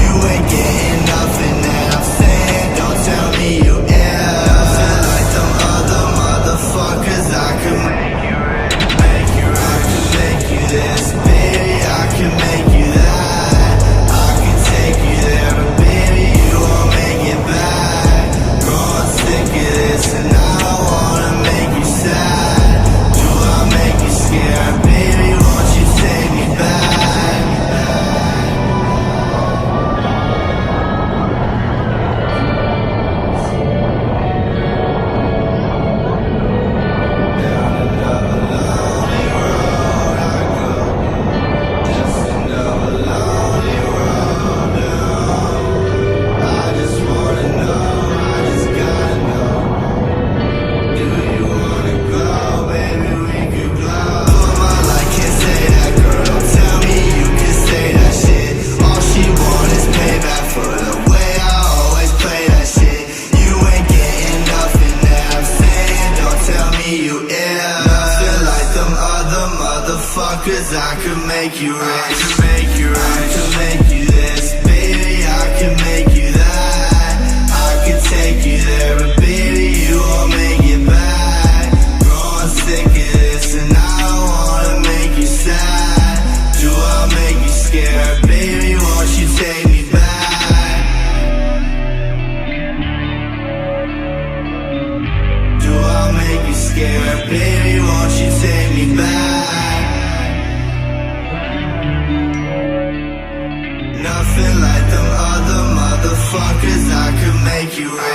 You ain't make you rich, I can make you rich, I can make you this, baby, I can make you that. I can take you there, but baby, you won't make it back. Growing sick of this, and I don't wanna make you sad. Do I make you scared, baby, won't you take me back? Do I make you scared, baby, won't you take me back? Nothing like them other motherfuckers, I could make you right.